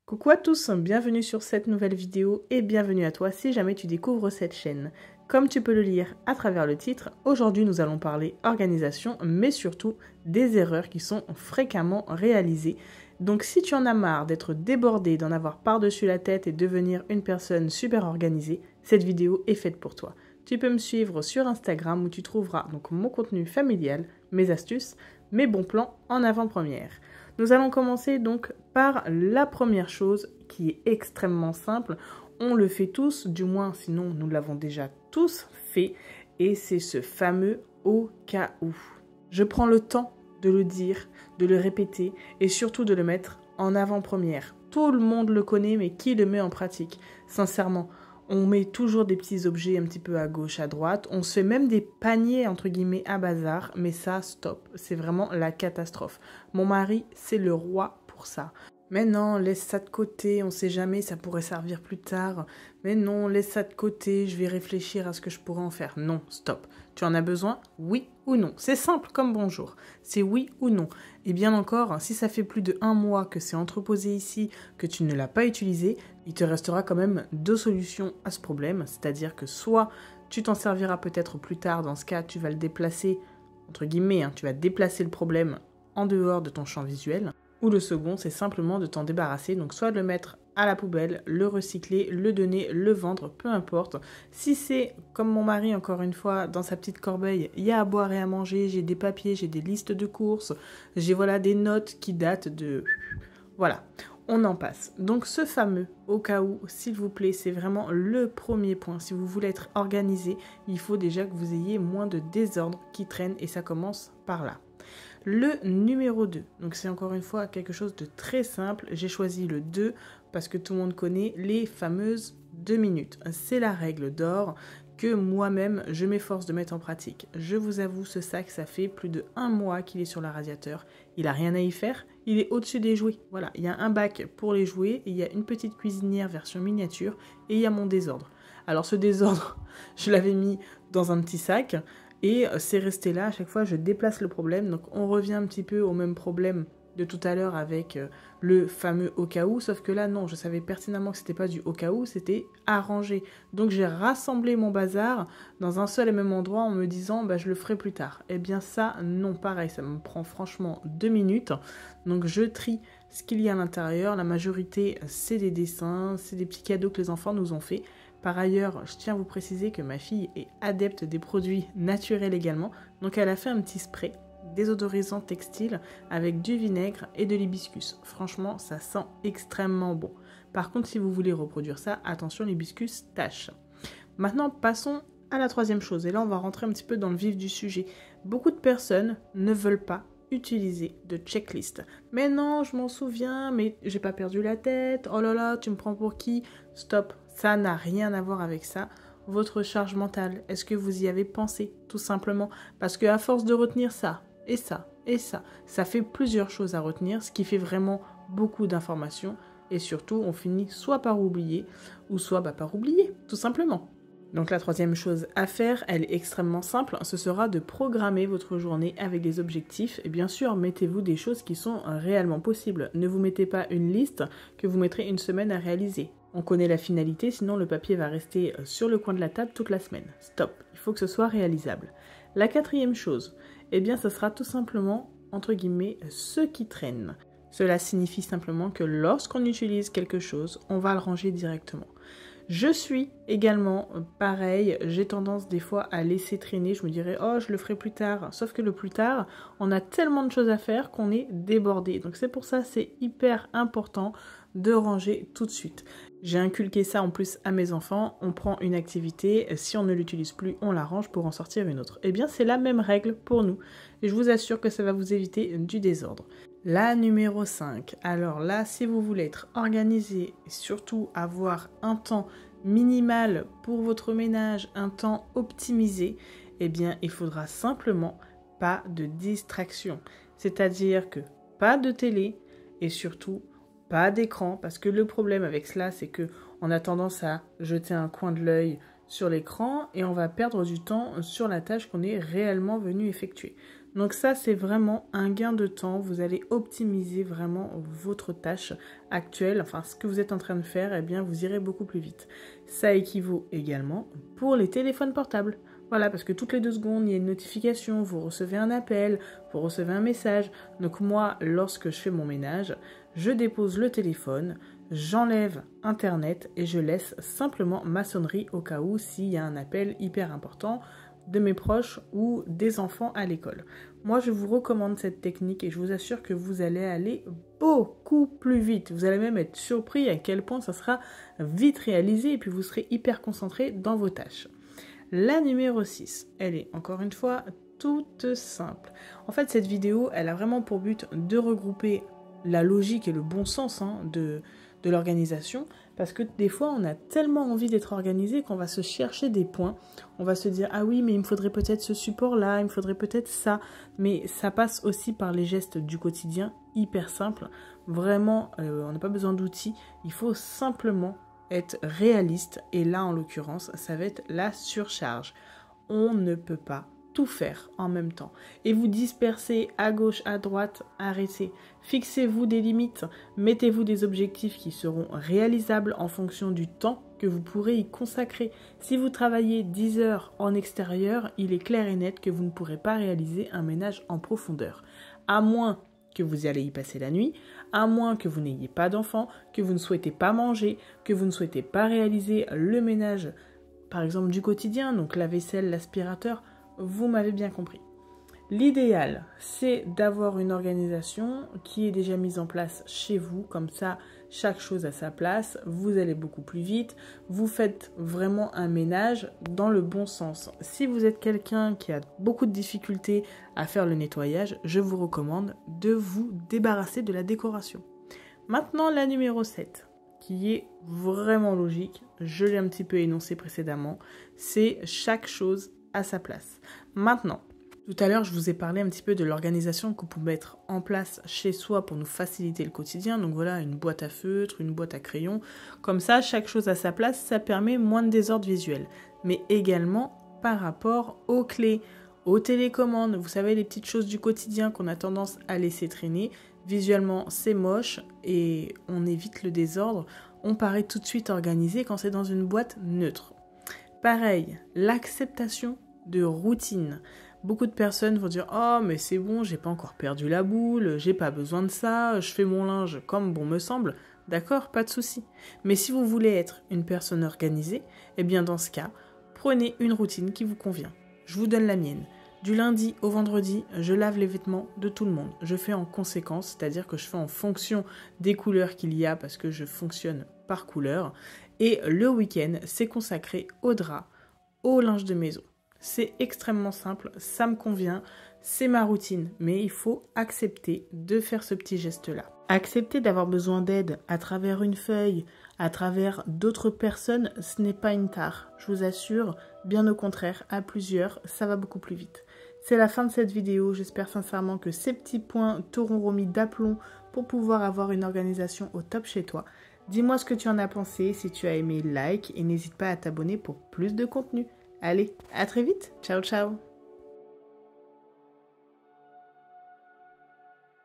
Coucou à tous, bienvenue sur cette nouvelle vidéo et bienvenue à toi si jamais tu découvres cette chaîne. Comme tu peux le lire à travers le titre, aujourd'hui nous allons parler organisation mais surtout des erreurs qui sont fréquemment réalisées. Donc si tu en as marre d'être débordé, d'en avoir par-dessus la tête et devenir une personne super organisée, cette vidéo est faite pour toi. Tu peux me suivre sur Instagram où tu trouveras donc mon contenu familial, mes astuces, mes bons plans en avant-première. Nous allons commencer donc par la première chose qui est extrêmement simple. On le fait tous, du moins sinon nous l'avons déjà tous fait, et c'est ce fameux au cas où. Je prends le temps de le dire, de le répéter et surtout de le mettre en avant-première. Tout le monde le connaît, mais qui le met en pratique? Sincèrement, on met toujours des petits objets un petit peu à gauche, à droite. On se fait même des paniers, entre guillemets, à bazar. Mais ça, stop. C'est vraiment la catastrophe. Mon mari, c'est le roi pour ça. Mais non, laisse ça de côté, on sait jamais, ça pourrait servir plus tard. Mais non, laisse ça de côté, je vais réfléchir à ce que je pourrais en faire. Non, stop. Tu en as besoin? Oui ou non? C'est simple comme bonjour. C'est oui ou non. Et bien encore, si ça fait plus de 1 mois que c'est entreposé ici, que tu ne l'as pas utilisé, il te restera quand même 2 solutions à ce problème. C'est-à-dire que soit tu t'en serviras peut-être plus tard, dans ce cas, tu vas le déplacer, entre guillemets, tu vas déplacer le problème en dehors de ton champ visuel. Ou le second, c'est simplement de t'en débarrasser, donc soit de le mettre à la poubelle, le recycler, le donner, le vendre, peu importe. Si c'est, comme mon mari, encore une fois, dans sa petite corbeille, il y a à boire et à manger, j'ai des papiers, j'ai des listes de courses, j'ai des notes qui datent de... Voilà, on en passe. Donc ce fameux, au cas où, s'il vous plaît, c'est vraiment le premier point. Si vous voulez être organisé, il faut déjà que vous ayez moins de désordre qui traîne et ça commence par là. Le numéro 2, donc c'est encore une fois quelque chose de très simple. J'ai choisi le 2 parce que tout le monde connaît les fameuses 2 minutes. C'est la règle d'or que moi-même je m'efforce de mettre en pratique. Je vous avoue, ce sac, ça fait plus de 1 mois qu'il est sur le radiateur. Il n'a rien à y faire, il est au-dessus des jouets. Voilà, il y a un bac pour les jouets, et il y a une petite cuisinière version miniature et il y a mon désordre. Alors ce désordre, je l'avais mis dans un petit sac. Et c'est resté là, à chaque fois je déplace le problème, donc on revient un petit peu au même problème de tout à l'heure avec le fameux au cas où, sauf que là non, je savais pertinemment que c'était pas du au cas où, c'était arrangé. Donc j'ai rassemblé mon bazar dans un seul et même endroit en me disant je le ferai plus tard. Eh bien ça, non, pareil, ça me prend franchement 2 minutes, donc je trie ce qu'il y a à l'intérieur. La majorité c'est des dessins, c'est des petits cadeaux que les enfants nous ont fait. Par ailleurs, je tiens à vous préciser que ma fille est adepte des produits naturels également. Donc elle a fait un petit spray désodorisant textile avec du vinaigre et de l'hibiscus. Franchement, ça sent extrêmement bon. Par contre, si vous voulez reproduire ça, attention, l'hibiscus tâche. Maintenant, passons à la troisième chose. Et là, on va rentrer un petit peu dans le vif du sujet. Beaucoup de personnes ne veulent pas utiliser de checklist. Mais non, je m'en souviens, mais j'ai pas perdu la tête. Oh là là, tu me prends pour qui? Stop. Ça n'a rien à voir avec ça. Votre charge mentale, est-ce que vous y avez pensé, tout simplement? Parce qu'à force de retenir ça, et ça, et ça fait plusieurs choses à retenir, ce qui fait vraiment beaucoup d'informations. Et surtout, on finit soit par oublier, ou soit par oublier, tout simplement. Donc la troisième chose à faire, elle est extrêmement simple, ce sera de programmer votre journée avec des objectifs. Et bien sûr, mettez-vous des choses qui sont réellement possibles. Ne vous mettez pas une liste que vous mettrez une semaine à réaliser. On connaît la finalité, sinon le papier va rester sur le coin de la table toute la semaine. Stop, il faut que ce soit réalisable. La quatrième chose, eh bien ce sera tout simplement, entre guillemets, ce qui traîne. Cela signifie simplement que lorsqu'on utilise quelque chose, on va le ranger directement. Je suis également pareil, j'ai tendance des fois à laisser traîner, je me dirais oh je le ferai plus tard, sauf que le plus tard, on a tellement de choses à faire qu'on est débordé. Donc c'est pour ça c'est hyper important de ranger tout de suite. J'ai inculqué ça en plus à mes enfants, on prend une activité, si on ne l'utilise plus, on la range pour en sortir une autre. Eh bien c'est la même règle pour nous et je vous assure que ça va vous éviter du désordre. La numéro 5, alors là si vous voulez être organisé et surtout avoir un temps minimal pour votre ménage, un temps optimisé, eh bien il faudra simplement pas de distraction. C'est-à-dire que pas de télé et surtout pas d'écran, parce que le problème avec cela, c'est que on a tendance à jeter un coin de l'œil sur l'écran et on va perdre du temps sur la tâche qu'on est réellement venu effectuer. Donc ça, c'est vraiment un gain de temps. Vous allez optimiser vraiment votre tâche actuelle. Enfin, ce que vous êtes en train de faire, eh bien, vous irez beaucoup plus vite. Ça équivaut également pour les téléphones portables. Voilà, parce que toutes les 2 secondes, il y a une notification, vous recevez un appel, vous recevez un message. Donc moi, lorsque je fais mon ménage, je dépose le téléphone, j'enlève Internet et je laisse simplement ma sonnerie au cas où s'il y a un appel hyper important de mes proches ou des enfants à l'école. Moi, je vous recommande cette technique et je vous assure que vous allez aller beaucoup plus vite. Vous allez même être surpris à quel point ça sera vite réalisé et puis vous serez hyper concentré dans vos tâches. La numéro 6, elle est encore une fois toute simple. En fait, cette vidéo, elle a vraiment pour but de regrouper la logique et le bon sens de l'organisation, parce que des fois on a tellement envie d'être organisé qu'on va se chercher des points, on va se dire ah oui mais il me faudrait peut-être ce support là, il me faudrait peut-être ça, mais ça passe aussi par les gestes du quotidien hyper simples, vraiment on n'a pas besoin d'outils, il faut simplement être réaliste et là en l'occurrence ça va être la surcharge, on ne peut pas tout faire en même temps. Et vous dispersez à gauche, à droite, arrêtez. Fixez-vous des limites, mettez-vous des objectifs qui seront réalisables en fonction du temps que vous pourrez y consacrer. Si vous travaillez 10 heures en extérieur, il est clair et net que vous ne pourrez pas réaliser un ménage en profondeur. À moins que vous allez y passer la nuit, à moins que vous n'ayez pas d'enfants, que vous ne souhaitez pas manger, que vous ne souhaitez pas réaliser le ménage, par exemple du quotidien, donc la vaisselle, l'aspirateur, vous m'avez bien compris. L'idéal, c'est d'avoir une organisation qui est déjà mise en place chez vous, comme ça, chaque chose à sa place, vous allez beaucoup plus vite, vous faites vraiment un ménage dans le bon sens. Si vous êtes quelqu'un qui a beaucoup de difficultés à faire le nettoyage, je vous recommande de vous débarrasser de la décoration. Maintenant, la numéro 7, qui est vraiment logique, je l'ai un petit peu énoncé précédemment, c'est chaque chose à sa place. Maintenant, tout à l'heure, je vous ai parlé un petit peu de l'organisation qu'on peut mettre en place chez soi pour nous faciliter le quotidien. Donc voilà, une boîte à feutre, une boîte à crayon. Comme ça, chaque chose à sa place, ça permet moins de désordre visuel. Mais également par rapport aux clés, aux télécommandes. Vous savez, les petites choses du quotidien qu'on a tendance à laisser traîner. Visuellement, c'est moche et on évite le désordre. On paraît tout de suite organisé quand c'est dans une boîte neutre. Pareil, l'acceptation de routine. Beaucoup de personnes vont dire « Oh, mais c'est bon, j'ai pas encore perdu la boule, j'ai pas besoin de ça, je fais mon linge comme bon me semble. » D'accord, pas de souci. Mais si vous voulez être une personne organisée, eh bien dans ce cas, prenez une routine qui vous convient. Je vous donne la mienne. Du lundi au vendredi, je lave les vêtements de tout le monde. Je fais en conséquence, c'est-à-dire que je fais en fonction des couleurs qu'il y a parce que je fonctionne par couleur. Et le week-end, c'est consacré au drap, au linge de maison. C'est extrêmement simple, ça me convient, c'est ma routine. Mais il faut accepter de faire ce petit geste-là. Accepter d'avoir besoin d'aide à travers une feuille, à travers d'autres personnes, ce n'est pas une tare. Je vous assure, bien au contraire, à plusieurs, ça va beaucoup plus vite. C'est la fin de cette vidéo, j'espère sincèrement que ces petits points t'auront remis d'aplomb pour pouvoir avoir une organisation au top chez toi. Dis-moi ce que tu en as pensé, si tu as aimé, like et n'hésite pas à t'abonner pour plus de contenu. Allez, à très vite, ciao ciao.